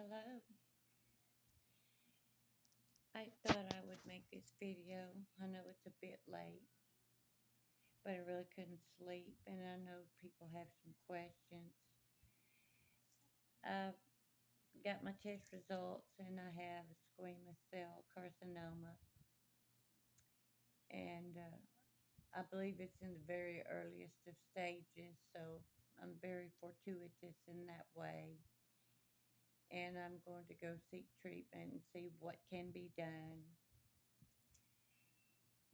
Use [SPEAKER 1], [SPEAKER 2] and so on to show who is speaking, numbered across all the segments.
[SPEAKER 1] Hello. I thought I would make this video. I know it's a bit late, but I really couldn't sleep, and I know people have some questions. I've got my test results, and I have squamous cell carcinoma, and I believe it's in the very earliest of stages, so I'm very fortuitous in that way. And I'm going to go seek treatment and see what can be done.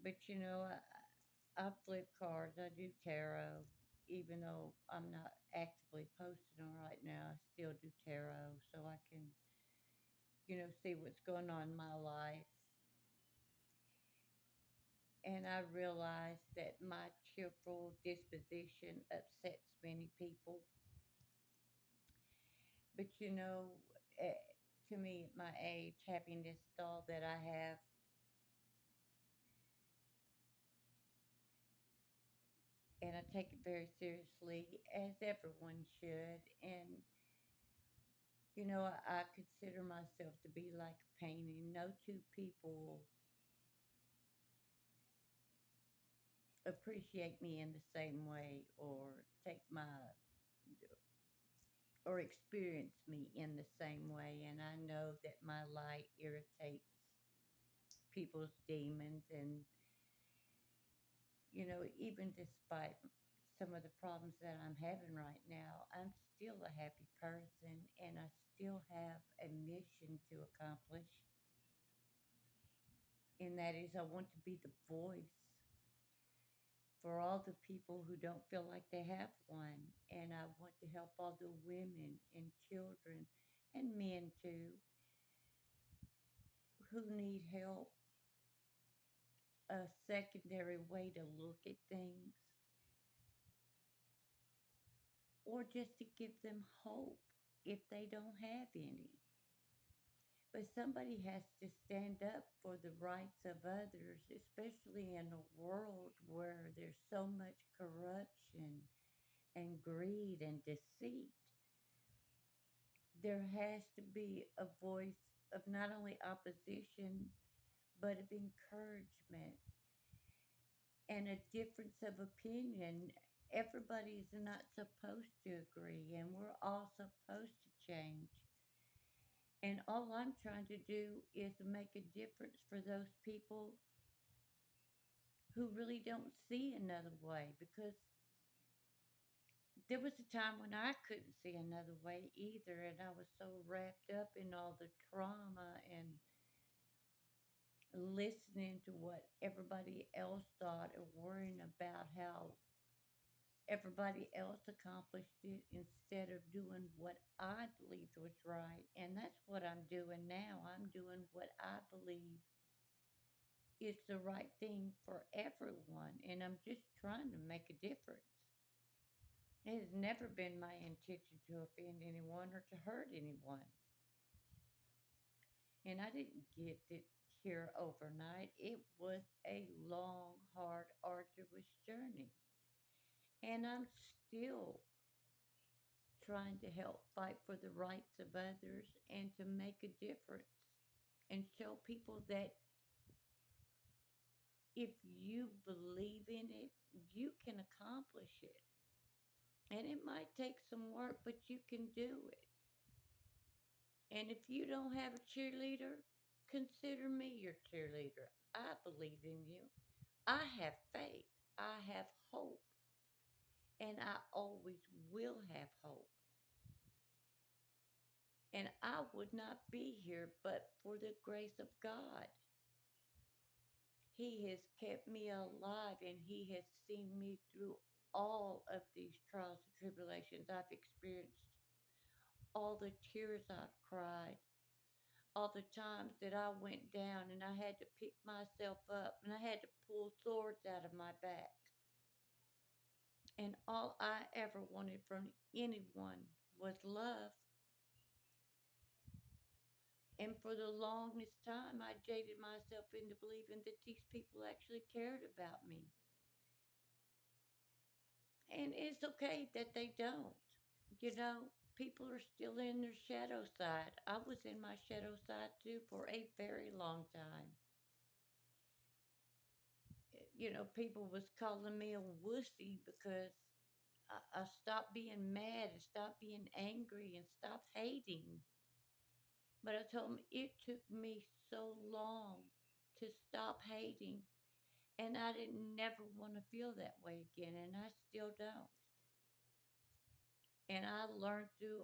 [SPEAKER 1] But I flip cards. I do tarot, even though I'm not actively posting them right now. I still do tarot, so I can, see what's going on in my life. And I realize that my cheerful disposition upsets many people. But eh, to me, at my age, happiness is all that I have. And I take it very seriously, as everyone should. And I consider myself to be like a painting. No two people appreciate me in the same way or take my or experience me in the same way. And I know that my light irritates people's demons. And, even despite some of the problems that I'm having right now, I'm still a happy person and I still have a mission to accomplish. And that is, I want to be the voice for all the people who don't feel like they have one. And I want to help all the women and children and men too who need help, a secondary way to look at things, or just to give them hope if they don't have any. But somebody has to stand up for the rights of others, especially in a world where there's so much corruption and greed and deceit. There has to be a voice of not only opposition, but of encouragement and a difference of opinion. Everybody is not supposed to agree, and we're all supposed to change. And all I'm trying to do is make a difference for those people who really don't see another way, because there was a time when I couldn't see another way either, and I was so wrapped up in all the trauma and listening to what everybody else thought and worrying about how everybody else accomplished it instead of doing what I believed was right. And that's what I'm doing now. I'm doing what I believe is the right thing for everyone. And I'm just trying to make a difference. It has never been my intention to offend anyone or to hurt anyone. And I didn't get it here overnight. It was a long, hard, arduous journey. And I'm still trying to help fight for the rights of others and to make a difference and show people that if you believe in it, you can accomplish it. And it might take some work, but you can do it. And if you don't have a cheerleader, consider me your cheerleader. I believe in you. I have faith. I have hope. And I always will have hope. And I would not be here but for the grace of God. He has kept me alive and He has seen me through all of these trials and tribulations I've experienced, all the tears I've cried, all the times that I went down and I had to pick myself up and I had to pull swords out of my back. And all I ever wanted from anyone was love. And for the longest time, I jaded myself into believing that these people actually cared about me. And it's okay that they don't, you know? people are still in their shadow side. I was in my shadow side too for a very long time. People was calling me a wussy because I stopped being mad and stopped being angry and stopped hating. But I told them it took me so long to stop hating, and I didn't never want to feel that way again, and I still don't. And I learned through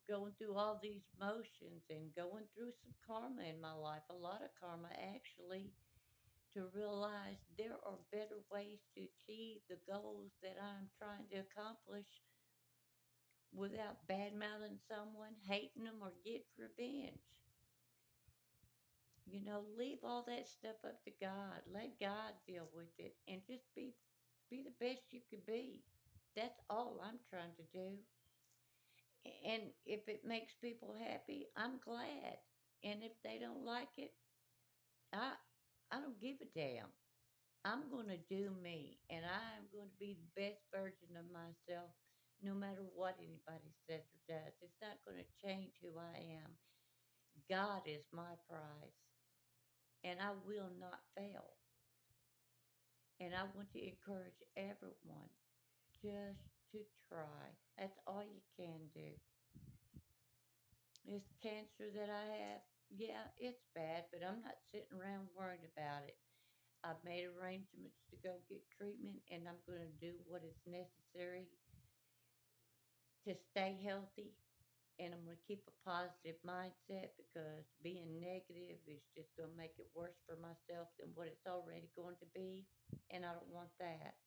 [SPEAKER 1] going through all these motions and going through some karma in my life, a lot of karma actually, to realize there are better ways to achieve the goals that I'm trying to accomplish without bad mouthing someone, hating them, or get revenge. Leave all that stuff up to God. Let God deal with it and just be the best you can be. That's all I'm trying to do. And if it makes people happy, I'm glad. And if they don't like it, I I don't give a damn. I'm going to do me, and I am going to be the best version of myself no matter what anybody says or does. It's not going to change who I am. God is my prize, and I will not fail. And I want to encourage everyone just to try. That's all you can do. This cancer that I have, yeah, it's bad, but I'm not sitting around worried about it. I've made arrangements to go get treatment, and I'm going to do what is necessary to stay healthy. And I'm going to keep a positive mindset because being negative is just going to make it worse for myself than what it's already going to be. And I don't want that.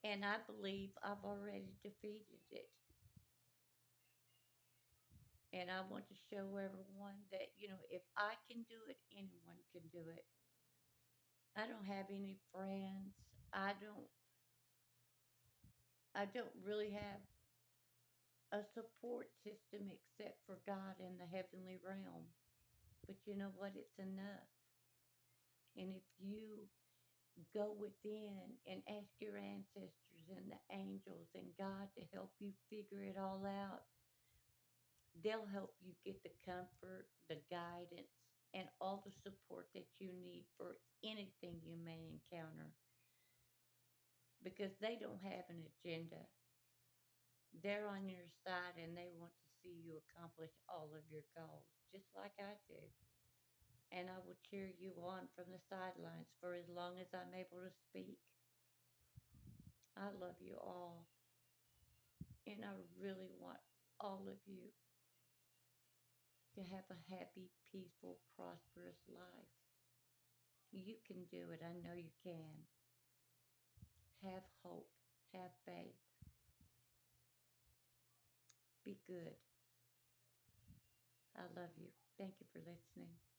[SPEAKER 1] And I believe I've already defeated it. And I want to show everyone that, if I can do it, anyone can do it. I don't have any friends. I don't I don't really have a support system except for God in the heavenly realm. But you know what? It's enough. And if you go within and ask your ancestors and the angels and God to help you figure it all out, they'll help you get the comfort, the guidance, and all the support that you need for anything you may encounter because they don't have an agenda. They're on your side and they want to see you accomplish all of your goals, just like I do. And I will cheer you on from the sidelines for as long as I'm able to speak. I love you all, and I really want all of you to have a happy, peaceful, prosperous life. You can do it. I know you can. Have hope. Have faith. Be good. I love you. Thank you for listening.